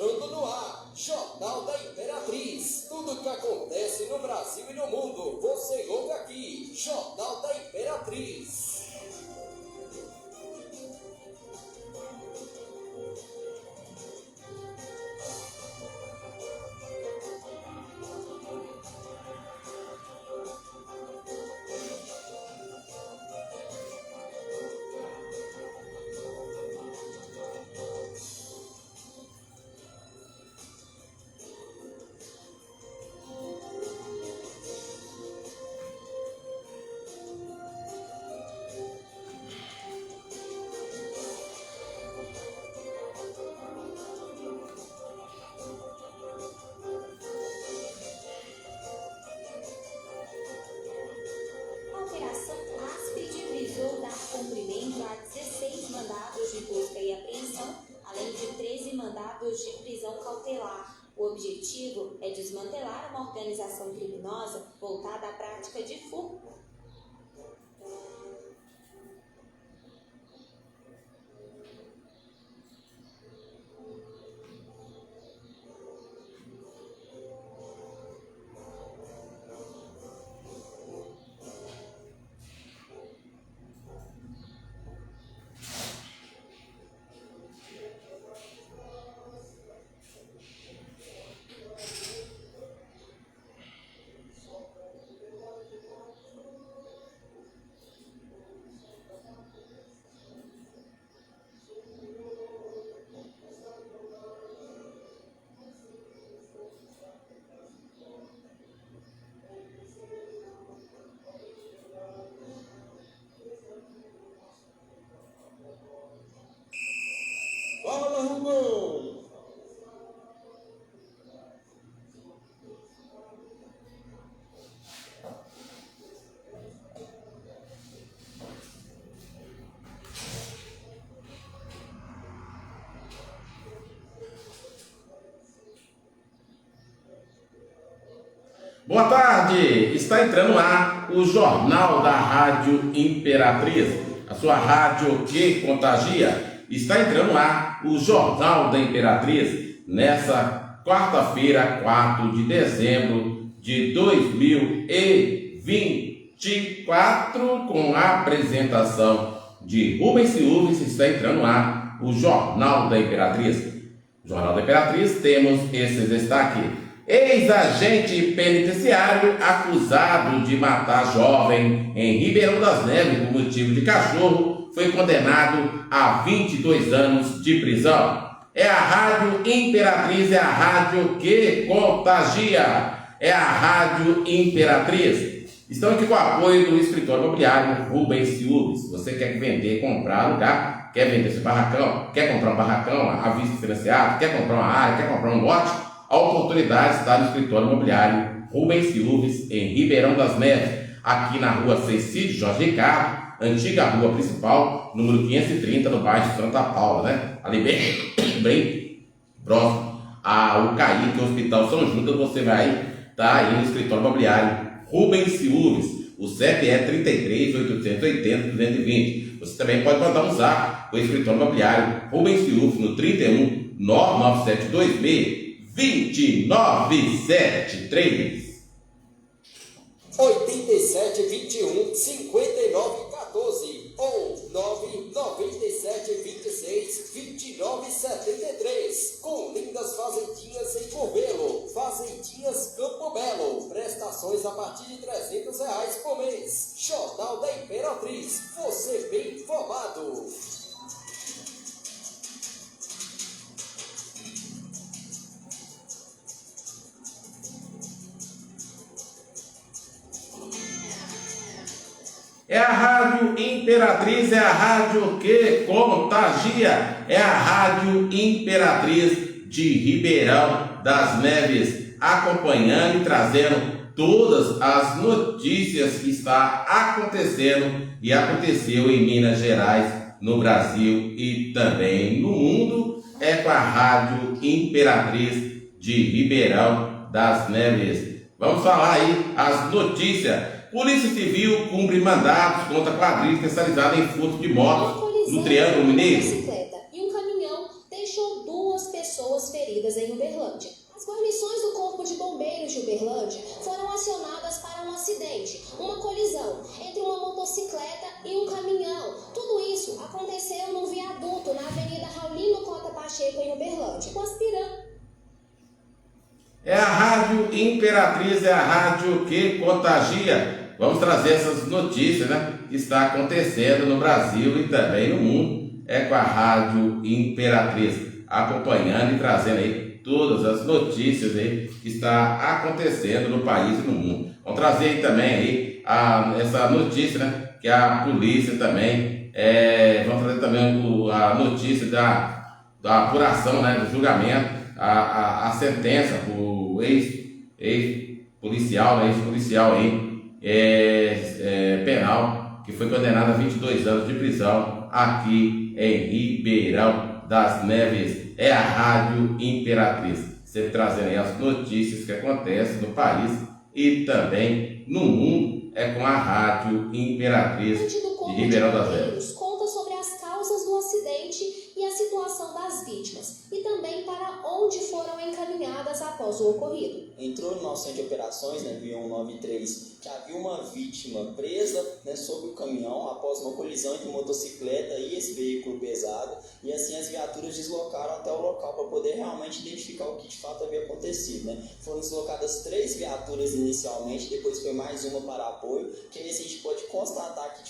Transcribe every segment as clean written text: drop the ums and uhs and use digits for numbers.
entrando no ar, Jornal da Imperatriz. Tudo que acontece no Brasil e no mundo, você ouve aqui, Jornal da Imperatriz. Cumprimento a 16 mandados de busca e apreensão, além de 13 mandados de prisão cautelar. O objetivo é desmantelar uma organização criminosa voltada à prática de furto. Fala, Rubão! Boa tarde! Está entrando lá o Jornal da Rádio Imperatriz, a sua rádio que contagia. Está entrando lá o Jornal da Imperatriz nessa quarta-feira, 4 de dezembro de 2024, com a apresentação de Rubens Silves. Está entrando lá o Jornal da Imperatriz. No Jornal da Imperatriz temos esses destaques. Ex-agente penitenciário acusado de matar jovem em Ribeirão das Neves por motivo de cachorro foi condenado a 22 anos de prisão. É a Rádio Imperatriz, é a rádio que contagia. É a Rádio Imperatriz. Estão aqui com o apoio do escritório imobiliário Rubens Silves. Você quer vender, comprar lugar, quer vender seu barracão, quer comprar um barracão à vista financiado, quer comprar uma área, quer comprar um lote, a oportunidade está no escritório imobiliário Rubens Silves, em Ribeirão das Neves, aqui na rua Cecílio Jorge Ricardo, antiga rua principal, número 530, no bairro de Santa Paula, né? Ali bem próximo ao CAI, que é o Hospital São Judas. Você vai estar aí no escritório imobiliário Rubens Silves. O CEP é 33 880 220. Você também pode mandar um zap para o escritório imobiliário Rubens Silves no 31 99726 29773 8721 5914 ou 99726 2973. Com lindas fazendinhas em Curvelo, Fazendinhas Campo Belo. Prestações a partir de R$300 por mês. Jornal da Imperatriz, você bem informado. É a Rádio Imperatriz, é a rádio que contagia, é a Rádio Imperatriz de Ribeirão das Neves, acompanhando e trazendo todas as notícias que está acontecendo e aconteceu em Minas Gerais, no Brasil e também no mundo. É com a Rádio Imperatriz de Ribeirão das Neves. Vamos falar aí as notícias. Polícia Civil cumpre mandados contra quadrilha especializada em furto de motos no Triângulo Mineiro. E um caminhão deixou 2 pessoas feridas Pacheco, em Uberlândia. O aspirante. É a Rádio Imperatriz, é a rádio que contagia. Vamos trazer essas notícias, né, que está acontecendo no Brasil e também no mundo. É com a Rádio Imperatriz, acompanhando e trazendo aí todas as notícias aí que está acontecendo no país e no mundo. Vamos trazer aí também aí essa notícia, né, que a polícia também, vamos trazer também a notícia da apuração, né, do julgamento, a sentença o ex-policial aí, penal, que foi condenado a 22 anos de prisão aqui em Ribeirão das Neves. É a Rádio Imperatriz, sempre trazendo aí as notícias que acontecem no país e também no mundo. É com a Rádio Imperatriz de Ribeirão das Neves. Conta sobre as causas do acidente e a situação das vítimas, e também para onde foram encaminhadas após o ocorrido. Entrou no nosso centro de operações, né, via 193, que havia uma vítima presa, né, sobre o caminhão após uma colisão entre motocicleta e esse veículo pesado, e assim as viaturas deslocaram até o local para poder realmente identificar o que de fato havia acontecido, né. Foram deslocadas 3 viaturas inicialmente, depois foi mais uma para apoio, que aí a gente pode constatar que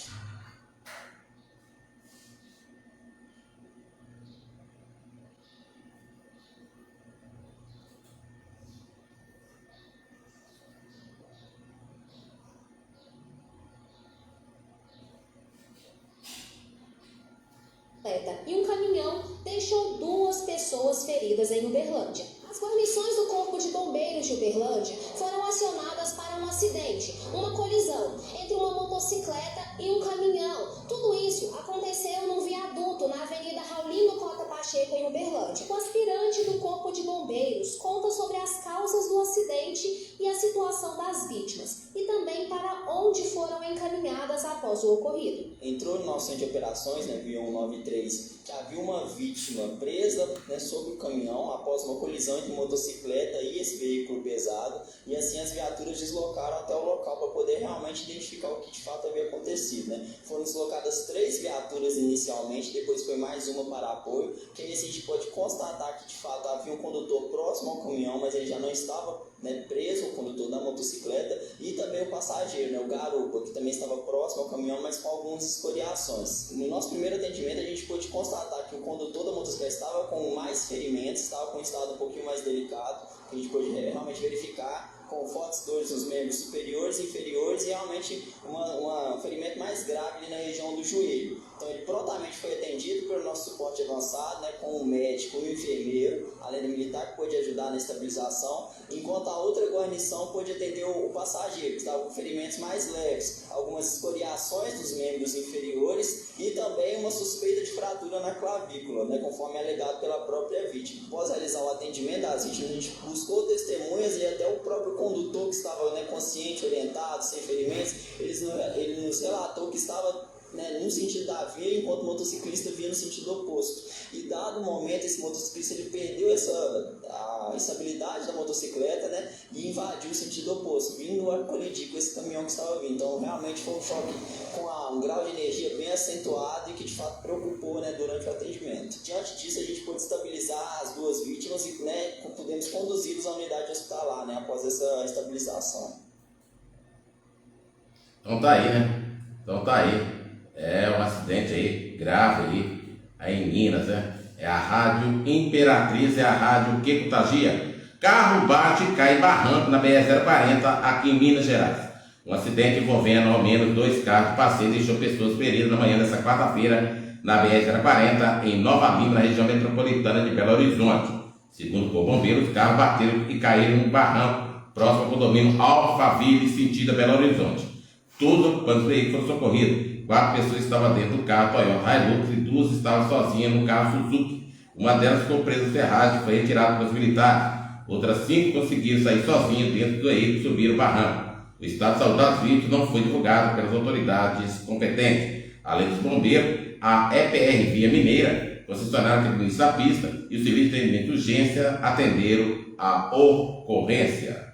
e um caminhão deixou 2 pessoas feridas em Uberlândia. As guarnições do Corpo de Bombeiros de Uberlândia foram acionadas para um acidente, uma colisão entre uma motocicleta e um caminhão. Tudo isso aconteceu num viaduto na Avenida Raulino Cota Pacheco, em Uberlândia. O aspirante do Corpo de Bombeiros conta sobre as causas do acidente e a situação das vítimas, e também para onde foram encaminhadas após o ocorrido. Entrou no nosso centro de operações, né, via 193, que havia uma vítima presa, né, sobre o caminhão após uma colisão entre motocicleta e esse veículo pesado, e assim as viaturas deslocaram até o local para poder realmente identificar o que de fato havia acontecido, né. Foram deslocadas 3 viaturas inicialmente, depois foi mais uma para apoio, que aí a gente pode constatar que de fato havia um condutor próximo ao caminhão, mas ele já não estava, né, preso, o condutor da motocicleta, e também o passageiro, né, o garupa, que também estava próximo ao caminhão, mas com algumas escoriações. No nosso primeiro atendimento a gente pôde constatar que o condutor da motocicleta estava com mais ferimentos, estava com um estado um pouquinho mais delicado, que a gente pôde realmente verificar, com fortes dores nos membros superiores e inferiores, e realmente um ferimento mais grave ali na região do joelho. Então ele prontamente foi atendido pelo nosso suporte avançado, né, com um médico e um enfermeiro, além do militar que pôde ajudar na estabilização, enquanto a outra guarnição pôde atender o passageiro, que estava com ferimentos mais leves, algumas escoriações dos membros inferiores e também uma suspeita de fratura na clavícula, né, conforme alegado pela própria vítima. Após realizar o atendimento das vítimas, a gente buscou testemunhas e até o próprio condutor, que estava, né, consciente, orientado, sem ferimentos, ele nos relatou que estava, né, no sentido da via, enquanto o motociclista vinha no sentido oposto. E dado o momento, esse motociclista ele perdeu a estabilidade da motocicleta, né, e invadiu o sentido oposto, vindo a colidir com esse caminhão que estava vindo. Então realmente foi um choque com um grau de energia bem acentuado e que de fato preocupou, né, durante o atendimento. Diante disso, a gente pôde estabilizar as 2 vítimas e, né, pudemos conduzi-los à unidade hospitalar, né, após essa estabilização. Então tá aí, né? Então tá aí. É um acidente aí, grave aí em Minas, né? É a Rádio Imperatriz, é a rádio que contagia. Carro bate e cai em barranco na BR-040 aqui em Minas Gerais. Um acidente envolvendo ao menos 2 carros de passeio deixou pessoas feridas na manhã dessa quarta-feira na BR-040 em Nova Lima, na região metropolitana de Belo Horizonte. Segundo o Corpo de Bombeiros, os carros bateram e caíram em um barranco próximo ao condomínio Alphaville, sentido a Belo Horizonte. Tudo quando os veículos foram socorridos. 4 pessoas estavam dentro do carro Toyota Hilux e 2 estavam sozinhas no carro Suzuki. Uma delas ficou presa em ferragem e foi retirada pelos militares. Outras 5 conseguiram sair sozinhas dentro do veículo e subir o barranco. O estado de saúde das vítimas não foi divulgado pelas autoridades competentes. Além dos bombeiros, a EPR Via Mineira, concessionária que administra a pista, e o serviço de atendimento de urgência atenderam a ocorrência.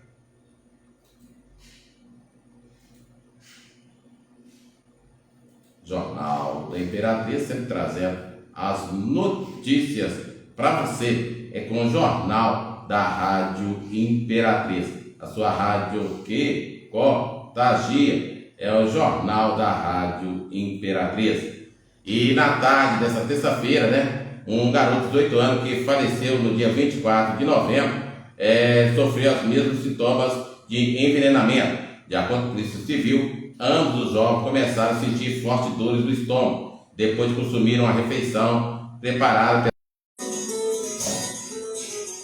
Jornal da Imperatriz, sempre trazendo as notícias para você é com o Jornal da Rádio Imperatriz. A sua rádio que contagia é o Jornal da Rádio Imperatriz. E na tarde dessa terça-feira, né, um garoto de 18 anos que faleceu no dia 24 de novembro sofreu os mesmos sintomas de envenenamento. De acordo com a Polícia Civil, ambos os jovens começaram a sentir fortes dores no estômago depois que consumiram a refeição preparada.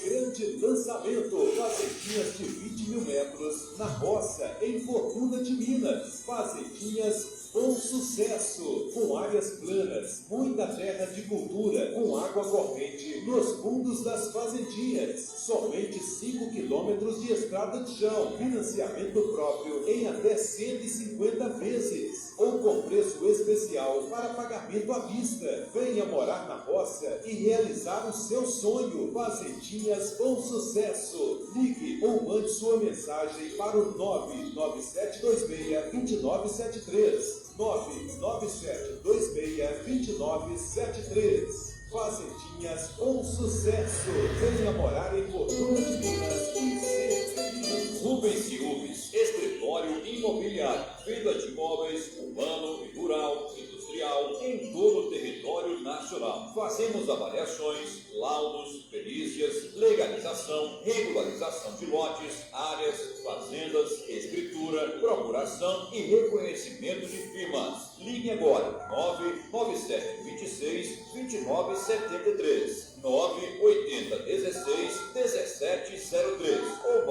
Grande lançamento, Fazendinhas de 20 mil metros, na roça, em Fortuna de Minas. Fazendinhas com sucesso, com áreas planas, muita terra de cultura, com água corrente, nos fundos das fazendinhas. Somente 5 quilômetros de estrada de chão, financiamento próprio em até 150 vezes, ou com preço especial para pagamento à vista. Venha morar na roça e realizar o seu sonho. Fazendinhas com sucesso. Ligue ou mande sua mensagem para o 99726-2973. 99726-2973. Fazendinhas com sucesso. Venha morar em Fortuna de Minas e ser feliz. Rubens e Rubens, escritório imobiliário, venda de imóveis urbano e rural, industrial, em todo o território nacional. Fazemos avaliações, laudos, perícias, legalização, regularização de lotes, áreas, fazendas, escritura, procuração e reconhecimento de firmas. Ligue agora, 99726-2973, 98016-1703 ou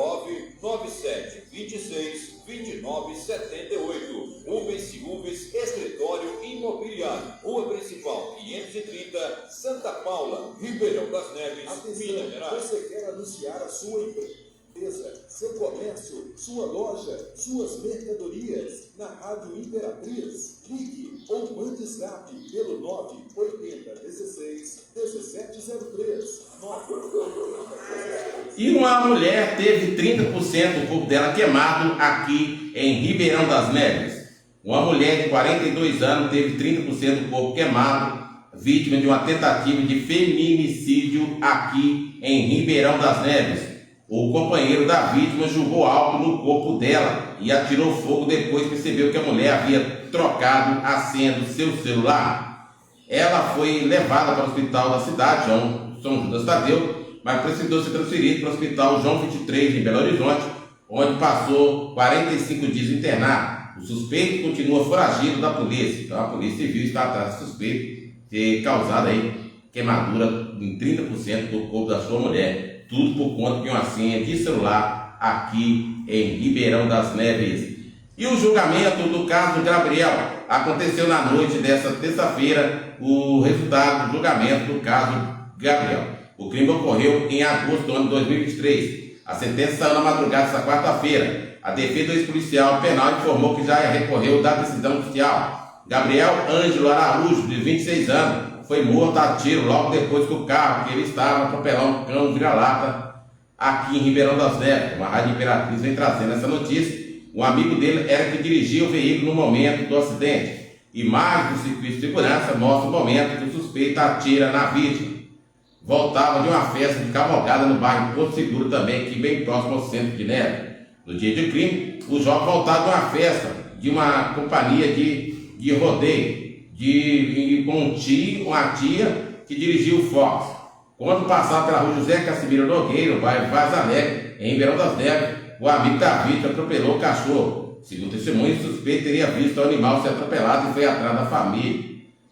99726-2978. Rubens e Rubens, escritório imobiliário, Rua Principal 530, Santa Paula, Ribeirão das Neves, Minas Gerais. Você quer anunciar a sua empresa, seu comércio, sua loja, suas mercadorias na Rádio Imperatriz? Ligue ou mande zap pelo 98016-1703. E uma mulher teve 30% do corpo dela queimado aqui em Ribeirão das Neves. Uma mulher de 42 anos teve 30% do corpo queimado, vítima de uma tentativa de feminicídio aqui em Ribeirão das Neves. O companheiro da vítima jogou álcool no corpo dela e atirou fogo depois que percebeu que a mulher havia trocado a senha do seu celular. Ela foi levada para o hospital da cidade, São Judas Tadeu, mas precisou ser transferida para o hospital João 23, em Belo Horizonte, onde passou 45 dias internado. O suspeito continua foragido da polícia. Então a Polícia Civil está atrás do suspeito de ter causado aí queimadura em 30% do corpo da sua mulher. Tudo por conta de uma senha de celular aqui em Ribeirão das Neves. E o julgamento do caso Gabriel aconteceu na noite desta terça-feira. O resultado do julgamento do caso Gabriel. O crime ocorreu em agosto do ano de 2023. A sentença saiu na madrugada desta quarta-feira. A defesa do ex-policial penal informou que já recorreu da decisão judicial. Gabriel Ângelo Araújo, de 26 anos, foi morto a tiro logo depois que o carro que ele estava atropelando um cão vira-lata aqui em Ribeirão das Neves. Uma Rádio Imperatriz vem trazendo essa notícia. Um amigo dele era que dirigia o veículo no momento do acidente. Imagens do circuito de segurança mostram o momento que o suspeito atira na vítima. Voltava de uma festa de cavalgada no bairro Porto Seguro também, aqui bem próximo ao centro de Neve. No dia de crime, o jovem voltava de uma festa de uma companhia de rodeio, com uma tia que dirigia o Fox. Quando passava pela rua José Cassimiro Nogueira, no bairro Vaz Alegre, em Ribeirão das Neves, o amigo da vítima atropelou o cachorro. Segundo testemunho, o suspeito teria visto o animal ser atropelado e foi atrás da família.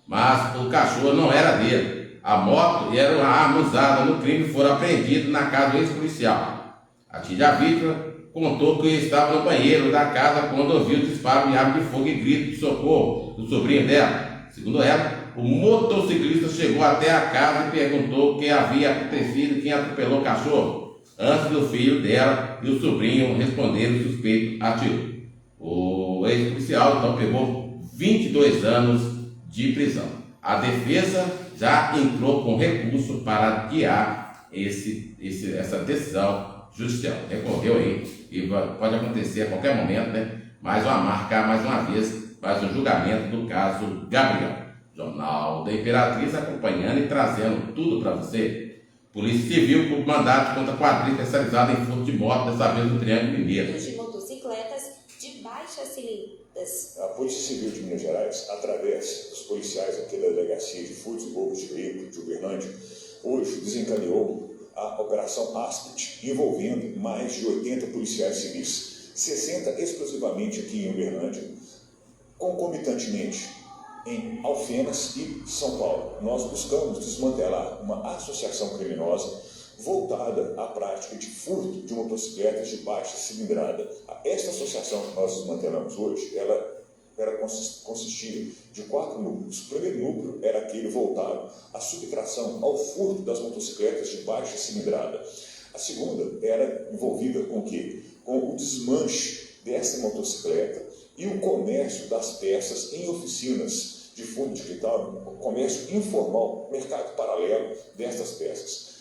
Mas o cachorro não era dele. A moto e era uma arma usada no crime foram apreendidos na casa do ex-policial. A tia da vítima contou que estava no banheiro da casa quando ouviu o disparo de arma de fogo e grito de socorro do sobrinho dela. Segundo ela, o motociclista chegou até a casa e perguntou o que havia acontecido e quem atropelou o cachorro. Antes do filho dela e o sobrinho responderam, o suspeito atirou. O ex-policial então pegou 22 anos de prisão. A defesa já entrou com recurso para adiar essa decisão judicial. Recorreu aí e pode acontecer a qualquer momento, né? Mais uma vez, mais um julgamento do caso Gabriel. Jornal da Imperatriz acompanhando e trazendo tudo para você. Polícia Civil por mandato contra quadrilha especializada em furto de moto, dessa vez no Triângulo Mineiro. De motocicletas de baixas cilindradas. A Polícia Civil de Minas Gerais, através dos policiais aqui da Delegacia de Furtos e Roubos de Veículos de Uberlândia, hoje desencadeou a Operação Aspid, envolvendo mais de 80 policiais civis, 60 exclusivamente aqui em Uberlândia, concomitantemente em Alfenas e São Paulo. Nós buscamos desmantelar uma associação criminosa voltada à prática de furto de motocicletas de baixa cilindrada. Esta associação que nós desmantelamos hoje, ela consistia de 4 núcleos. O primeiro núcleo era aquele voltado à subtração, ao furto das motocicletas de baixa cilindrada. A segunda era envolvida com o quê? Com o desmanche dessa motocicleta e o comércio das peças em oficinas de fundo digital, o comércio informal, mercado paralelo dessas peças.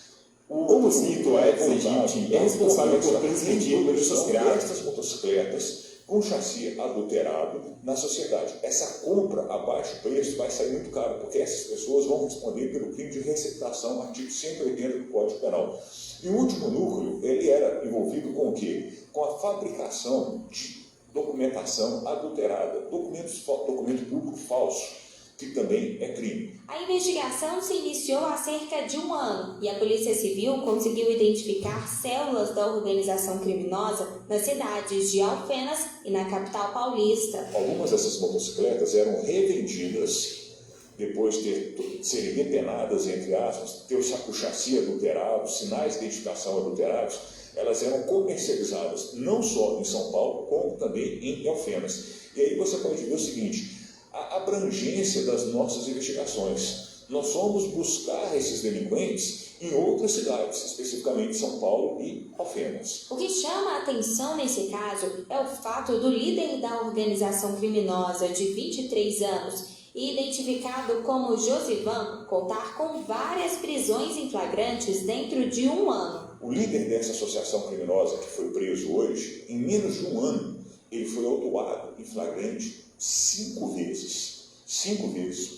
O mito é Sergipe é responsável por transmitir prejuízos graves destas motocicletas com chassi adulterado na sociedade. Essa compra a baixo preço vai sair muito caro, porque essas pessoas vão responder pelo crime de receptação, artigo 180 do Código Penal. E o último núcleo, ele era envolvido com o quê? Com a fabricação de documentação adulterada, documento público falso, que também é crime. A investigação se iniciou há cerca de 1 ano e a Polícia Civil conseguiu identificar células da organização criminosa nas cidades de Alfenas e na capital paulista. Algumas dessas motocicletas eram revendidas depois de serem depenadas, entre aspas, ter o chassi adulterado, sinais de identificação adulterados. Elas eram comercializadas não só em São Paulo, como também em Alfenas. E aí você pode ver o seguinte: a abrangência das nossas investigações. Nós fomos buscar esses delinquentes em outras cidades, especificamente São Paulo e Alfenas. O que chama a atenção nesse caso é o fato do líder da organização criminosa de 23 anos, identificado como Josivan, contar com várias prisões em flagrantes dentro de 1 ano. O líder dessa associação criminosa que foi preso hoje, em menos de 1 ano, ele foi autuado em flagrante 5 vezes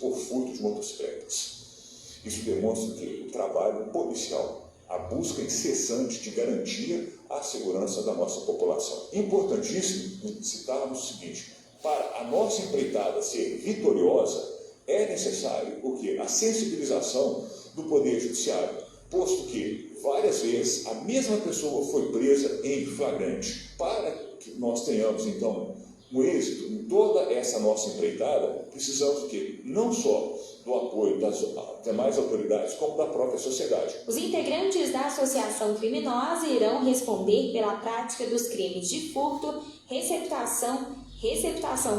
por furto de motocicletas. Isso demonstra que o trabalho policial, a busca incessante de garantia à segurança da nossa população. Importantíssimo citarmos o seguinte: para a nossa empreitada ser vitoriosa, é necessário o quê? A sensibilização do Poder Judiciário, posto que várias vezes a mesma pessoa foi presa em flagrante. Para que nós tenhamos, então, um êxito em toda essa nossa empreitada, precisamos que não só do apoio das demais autoridades, como da própria sociedade. Os integrantes da associação criminosa irão responder pela prática dos crimes de furto, receptação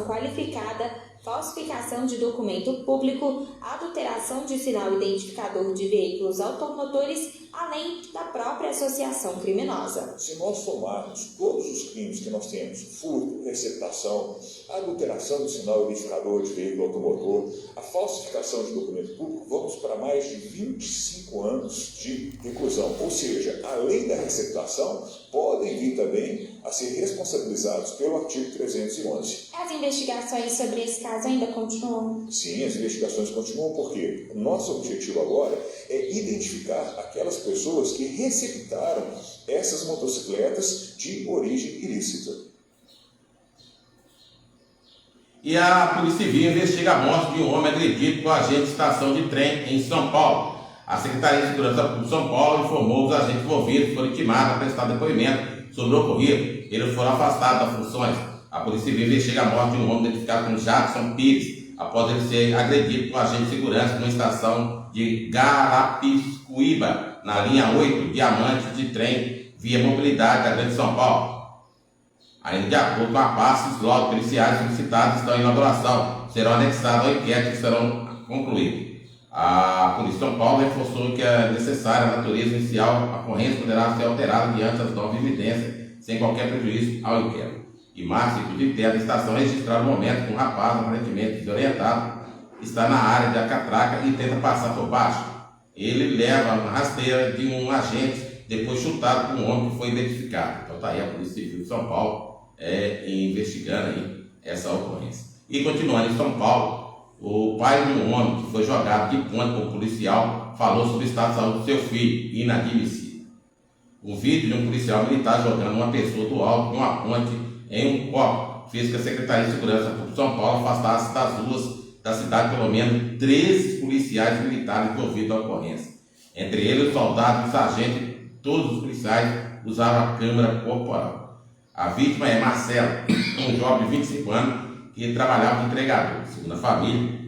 qualificada, falsificação de documento público, adulteração de sinal identificador de veículos automotores, além da própria associação criminosa. Se nós somarmos todos os crimes que nós temos, furto, receptação, adulteração de sinal identificador de veículo automotor, a falsificação de documento público, vamos para mais de 25 anos de reclusão. Ou seja, além da receptação, podem vir também a ser responsabilizados pelo artigo 311. As investigações sobre esse caso ainda continuam? Sim, as investigações continuam, porque o nosso objetivo agora é identificar aquelas pessoas que receptaram essas motocicletas de origem ilícita. E a Polícia Civil investiga a morte de um homem agredido por agente de estação de trem em São Paulo. A Secretaria de Segurança Pública de São Paulo informou que os agentes envolvidos foram intimados a prestar depoimento sobre o ocorrido. Eles foram afastados das funções. A Polícia Civil investiga a morte de um homem identificado como Jackson Pires, após ele ser agredido por um agente de segurança numa estação de Garapiscuíba, na linha 8, Diamante de trem, via mobilidade da Grande São Paulo. Ainda de acordo com a pasta, os laudos periciais solicitados estão em elaboração, serão anexados ao inquérito e serão concluídos. A Polícia de São Paulo reforçou que é necessária a natureza inicial, a ocorrência poderá ser alterada diante das novas evidências, sem qualquer prejuízo ao inquérito. Imagens de terra da estação registraram o momento que um rapaz, aparentemente desorientado, está na área da catraca e tenta passar por baixo. Ele leva uma rasteira de um agente, depois chutado por um homem que foi identificado. Então está aí a Polícia Civil de São Paulo investigando aí essa ocorrência. E continuando em São Paulo, O pai de um homem que foi jogado de ponte por um policial falou sobre o estado de saúde do seu filho, inadmissível. Um vídeo de um policial militar jogando uma pessoa do alto de uma ponte em um copo fez que a Secretaria de Segurança Pública de São Paulo afastasse das ruas da cidade pelo menos 13 policiais militares envolvidos na ocorrência. Entre eles, o soldado e o sargento, todos os policiais usaram a câmera corporal. A vítima é Marcelo, um jovem de 25 anos que trabalhava de entregador. Segundo a família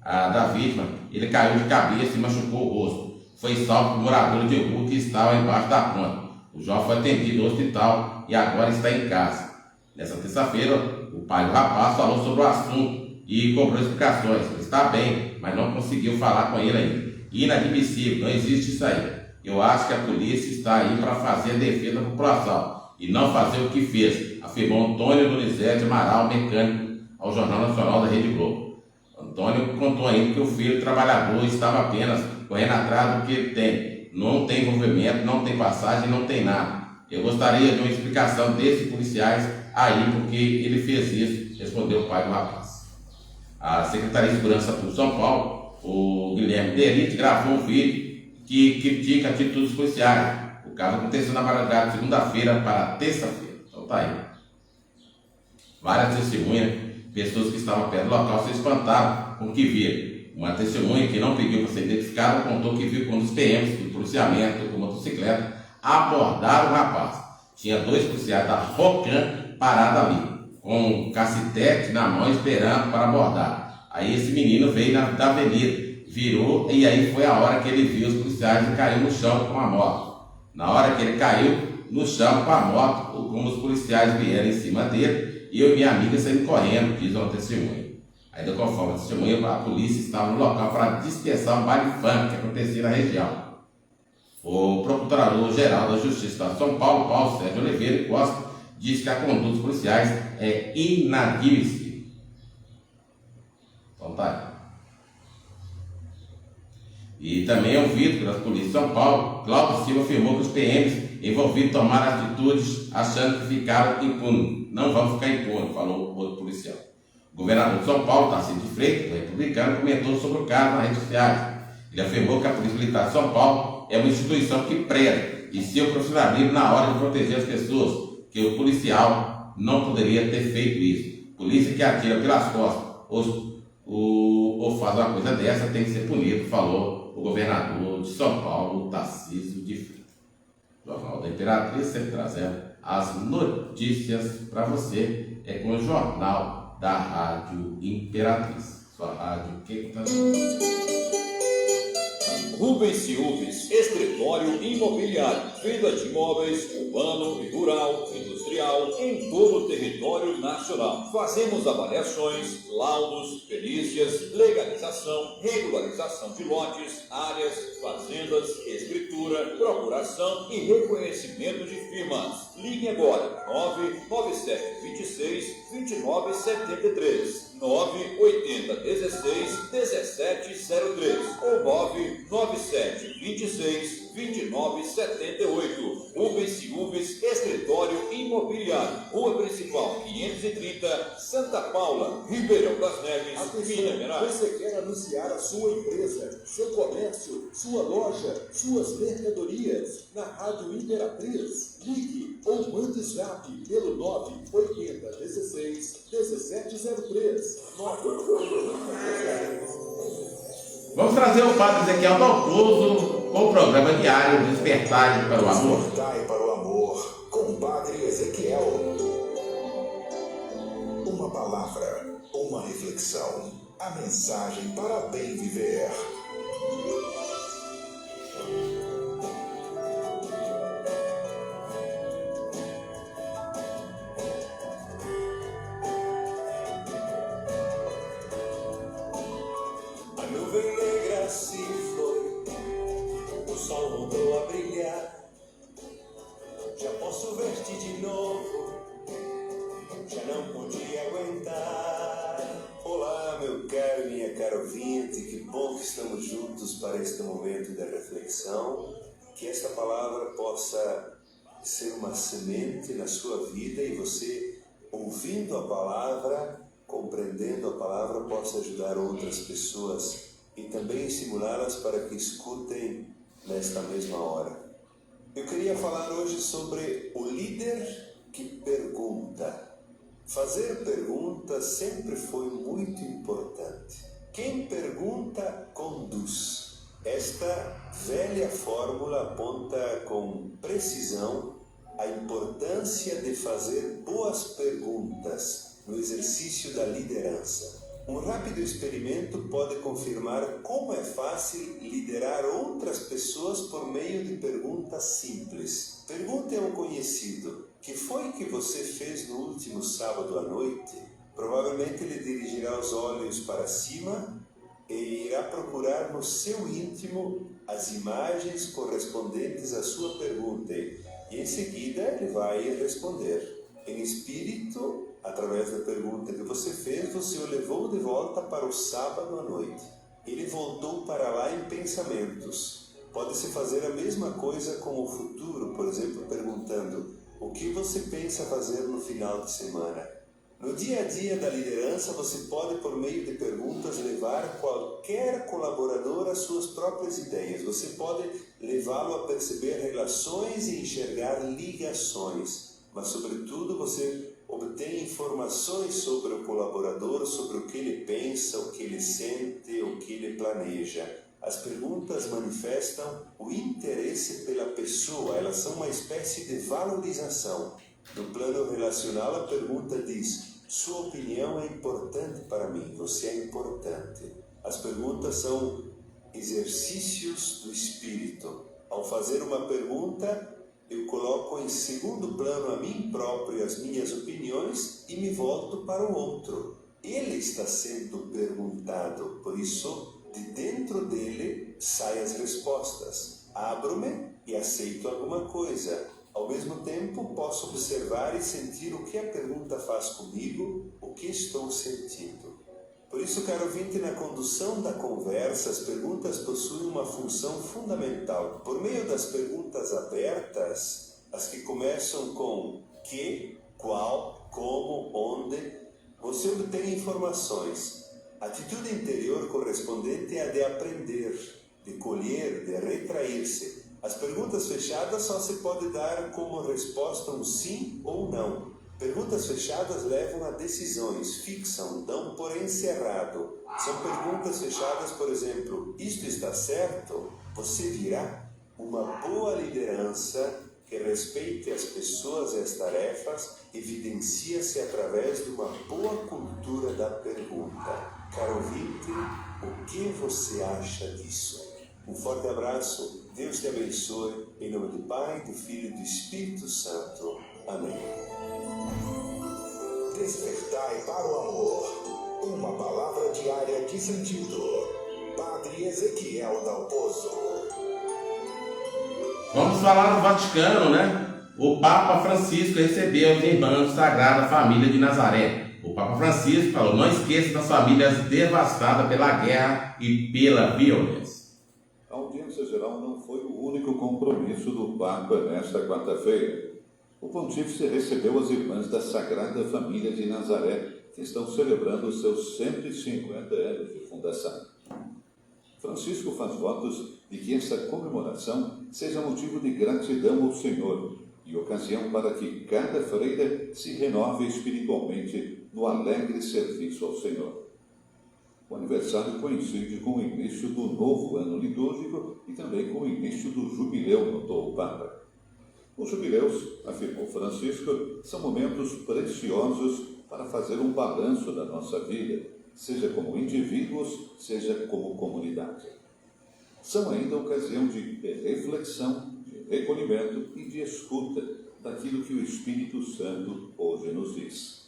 da vítima, ele caiu de cabeça e machucou o rosto. Foi salvo por morador de rua que estava embaixo da ponte. O jovem foi atendido no hospital e agora está em casa. Nessa terça-feira, o pai do rapaz falou sobre o assunto e cobrou explicações. Ele está bem, mas não conseguiu falar com ele ainda. Inadmissível, não existe isso aí. Eu acho que a polícia está aí para fazer a defesa da população e não fazer o que fez, afirmou Antônio Donizete Amaral, mecânico, ao Jornal Nacional da Rede Globo. Antônio contou ainda que o filho trabalhador estava apenas correndo atrás do que ele tem. Não tem envolvimento, não tem passagem, não tem nada. Eu gostaria de uma explicação desses policiais aí, porque ele fez isso, respondeu o pai do rapaz. A Secretaria de Segurança Pública de São Paulo, o Guilherme Derite, gravou um vídeo que critica a atitude dos policiais. O caso aconteceu na madrugada de segunda-feira para terça-feira. Então tá aí. Várias testemunhas, pessoas que estavam perto do local, se espantaram com o que viram. Uma testemunha que não pediu para ser identificada contou que viu quando os PMs do policiamento com motocicleta abordaram o rapaz. Tinha 2 policiais da Rocan parados ali, com um cacetete na mão esperando para abordar. Aí esse menino veio da avenida, virou e aí foi a hora que ele viu os policiais e caiu no chão com a moto. Na hora que ele caiu no chão com a moto, como os policiais vieram em cima dele, eu e minha amiga saímos correndo, diz uma testemunha. Ainda conforme a testemunha, a polícia estava no local para dispersar um baile funk que acontecia na região. O Procurador-Geral da Justiça de São Paulo, Paulo Sérgio Oliveira Costa, diz que a conduta dos policiais é inadmissível. Então tá aí. E também ouvido pelas polícias de São Paulo, Cláudio Silva afirmou que os PMs envolvidos tomaram atitudes achando que ficaram impunes. Não vamos ficar impunes, falou o outro policial. O governador de São Paulo, Tarcísio de Freitas, republicano, comentou sobre o caso nas redes sociais. Ele afirmou que a Polícia Militar de São Paulo é uma instituição que preza e seu profissionalismo na hora de proteger as pessoas, que o policial não poderia ter feito isso. Polícia que atira pelas costas ou faz uma coisa dessa tem que ser punido, falou o governador de São Paulo, Tarcísio de Freitas. O Jornal da Imperatriz, sempre trazendo as notícias para você, é com o Jornal da Rádio Imperatriz. Sua rádio que tá... Rubens Silves, escritório imobiliário, venda de imóveis urbano e rural, industrial, em todo o território nacional. Fazemos avaliações, laudos, perícias, legalização, regularização de lotes, áreas, fazendas, escritura, procuração e reconhecimento de firmas. Ligue agora, 99726-2973, 98016-1703 ou 99726-2978. Rubens Silves, escritório imobiliário, Rua Principal 530, Santa Paula, Ribeirão das Neves, Minas Gerais. Você quer anunciar a sua empresa, seu comércio, sua loja, suas mercadorias na Rádio Imperatriz? Ligue ou mande zap pelo 98016-1703. Vamos trazer o Padre Ezequiel Dalpozo com o programa diário Despertai para o Amor. Despertai para o Amor, com o Padre Ezequiel. Uma palavra, uma reflexão, a mensagem para bem viver. Para este momento da reflexão, que esta palavra possa ser uma semente na sua vida e você, ouvindo a palavra, compreendendo a palavra, possa ajudar outras pessoas e também estimulá-las para que escutem nesta mesma hora. Eu queria falar hoje sobre o líder que pergunta. Fazer perguntas sempre foi muito importante. Quem pergunta, conduz. Esta velha fórmula aponta com precisão a importância de fazer boas perguntas no exercício da liderança. Um rápido experimento pode confirmar como é fácil liderar outras pessoas por meio de perguntas simples. Pergunte a um conhecido: "Que foi que você fez no último sábado à noite?" Provavelmente ele dirigirá os olhos para cima e irá procurar no seu íntimo as imagens correspondentes à sua pergunta. E em seguida ele vai responder. Em espírito, através da pergunta que você fez, você o levou de volta para o sábado à noite. Ele voltou para lá em pensamentos. Pode-se fazer a mesma coisa com o futuro, por exemplo, perguntando: "O que você pensa fazer no final de semana?" No dia a dia da liderança, você pode, por meio de perguntas, levar qualquer colaborador às suas próprias ideias. Você pode levá-lo a perceber relações e enxergar ligações. Mas, sobretudo, você obtém informações sobre o colaborador, sobre o que ele pensa, o que ele sente, o que ele planeja. As perguntas manifestam o interesse pela pessoa, elas são uma espécie de valorização. No plano relacional, a pergunta diz: "Sua opinião é importante para mim, você é importante." As perguntas são exercícios do espírito. Ao fazer uma pergunta, eu coloco em segundo plano a mim próprio e as minhas opiniões e me volto para o outro. Ele está sendo perguntado, por isso, de dentro dele saem as respostas. Abro-me e aceito alguma coisa. Ao mesmo tempo, posso observar e sentir o que a pergunta faz comigo, o que estou sentindo. Por isso, caro ouvinte, na condução da conversa, as perguntas possuem uma função fundamental. Por meio das perguntas abertas, as que começam com que, qual, como, onde, você obtém informações. A atitude interior correspondente é a de aprender, de colher, de retrair-se. As perguntas fechadas só se pode dar como resposta um sim ou não. Perguntas fechadas levam a decisões, fixam, dão por encerrado. São perguntas fechadas, por exemplo: "Isto está certo?" Você virá. Uma boa liderança que respeite as pessoas e as tarefas evidencia-se através de uma boa cultura da pergunta. Caro ouvinte, o que você acha disso? Um forte abraço, Deus te abençoe, em nome do Pai, do Filho e do Espírito Santo. Amém. Despertai para o amor. Uma palavra diária de sentido. Padre Ezequiel Dalpozo. Vamos falar do Vaticano, né? O Papa Francisco recebeu os irmãos da Sagrada Família de Nazaré. O Papa Francisco falou: "Não esqueça das famílias devastadas pela guerra e pela violência." A audiência geral não foi o único compromisso do Papa nesta quarta-feira. O pontífice recebeu as irmãs da Sagrada Família de Nazaré, que estão celebrando os seus 150 anos de fundação. Francisco faz votos de que esta comemoração seja motivo de gratidão ao Senhor e ocasião para que cada freira se renove espiritualmente no alegre serviço ao Senhor. O aniversário coincide com o início do novo ano litúrgico e também com o início do jubileu, notou o Papa. Os jubileus, afirmou Francisco, são momentos preciosos para fazer um balanço da nossa vida, seja como indivíduos, seja como comunidade. São ainda ocasião de reflexão, de recolhimento e de escuta daquilo que o Espírito Santo hoje nos diz.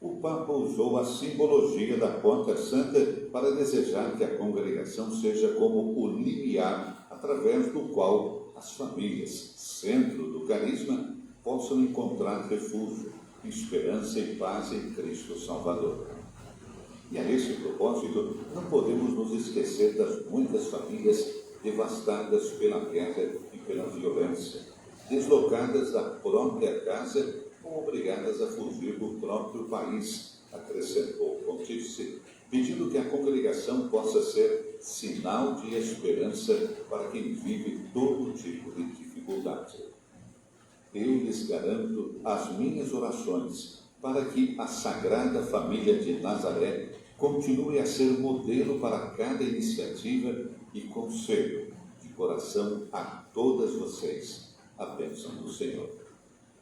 O Papa usou a simbologia da porta santa para desejar que a congregação seja como o limiar através do qual as famílias, centro do carisma, possam encontrar refúgio, esperança e paz em Cristo Salvador. E a esse propósito, não podemos nos esquecer das muitas famílias devastadas pela guerra e pela violência, deslocadas da própria casa ou obrigadas a fugir do próprio país, acrescentou o pontífice, pedindo que a congregação possa ser sinal de esperança para quem vive todo tipo de dificuldade. Eu lhes garanto as minhas orações para que a Sagrada Família de Nazaré continue a ser modelo para cada iniciativa e conselho de coração a todas vocês. A bênção do Senhor.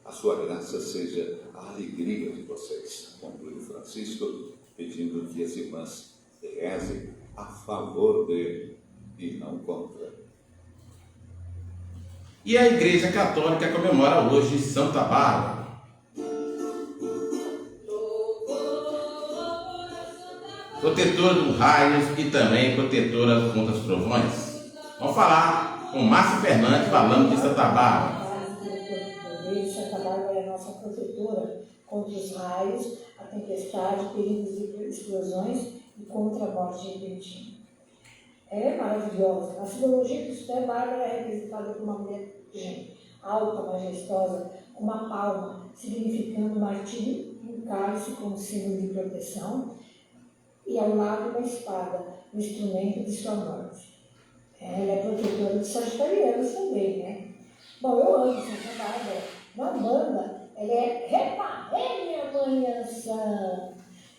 A sua graça seja a alegria de vocês. Concluiu Francisco, pedindo que as irmãs rezem a favor dele e não contra. E a Igreja Católica comemora hoje Santa Bárbara. Protetora dos raios e também protetora contra os trovões. Vamos falar com Márcia Fernandes falando de Santa Bárbara. Santa Bárbara é a nossa protetora contra os raios, a tempestade, perigos e explosões e contra a morte repentina. Ela é maravilhosa. A simbologia cristã, Bárbara é representada por uma mulher alta, majestosa, com uma palma, significando martírio e um cálice como símbolo de proteção, e ao lado uma espada, um instrumento de sua morte. Ela é protetora dos sagitarianos também, né? Bom, eu amo Santa Bárbara. Na Umbanda, ela é reparei minha mãe Ançã.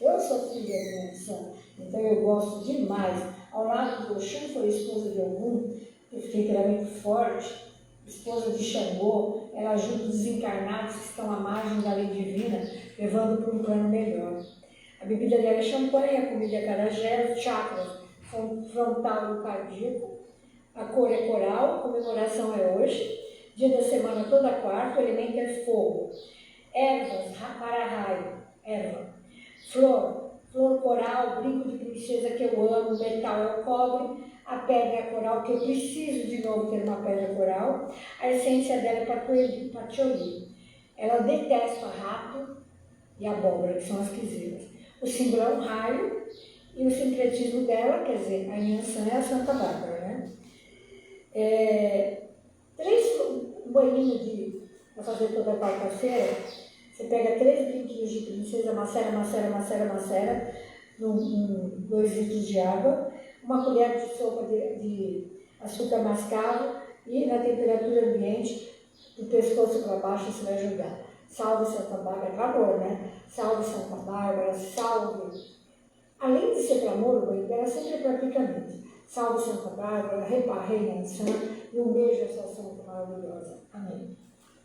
Eu sou filha de Ançã, então eu gosto demais. Ao lado do Oxum foi esposa de Ogum, que tem temperamento forte, esposa de Xangô. Ela ajuda os desencarnados que estão à margem da lei divina, levando para um plano melhor. A bebida dela é champanhe, a comida é acarajé, os chakras frontal e cardíaco. A cor é coral, a comemoração é hoje. Dia da semana toda quarta, o elemento é fogo. Ervas, para-raio, erva. Flor coral, brinco de princesa que eu amo, metal é o cobre. A pedra é coral, que eu preciso de novo ter uma pedra coral. A essência dela é patchouli. Ela detesta rato e abóbora, que são as quiselas. O símbolo é um raio e o sincretismo dela, quer dizer, a Yansan é a Santa Bárbara, né? 3 bolinhos para fazer toda quarta-feira. Você pega 3 brinquinhos de princesa, macera, 2 litros de água, uma colher de sopa de açúcar mascavo e na temperatura ambiente, do pescoço para baixo, você vai jogar. Salve Santa Bárbara, acabou, né? Salve Santa Bárbara, salve. Além de ser para amor, o banho dela sempre é praticamente. Salve Santa Bárbara, reparei na Santa e um beijo a sua santa maravilhosa. Amém.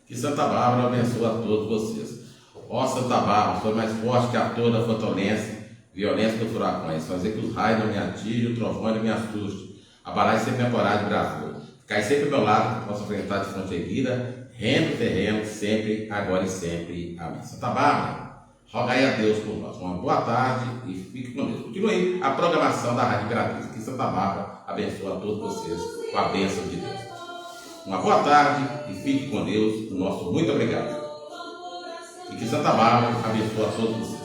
Que Santa Bárbara abençoe a todos vocês. Ó Santa Bárbara, sou mais forte que a toda a violência dos furacões. Fazer que os raios não me atinjam, o trovão não me assuste. Abalar sempre a coragem do Brasil. Ficar sempre ao meu lado, que possa enfrentar de frente erguida, rendo terreno, sempre, agora e sempre. Amém. Santa Bárbara, rogai a Deus por nós. Uma boa tarde e fique com Deus. Continue aí a programação da Rádio Imperatriz. Que Santa Bárbara abençoe a todos vocês com a bênção de Deus. Uma boa tarde e fique com Deus. O nosso muito obrigado. E que Santa Bárbara abençoe a todos vocês.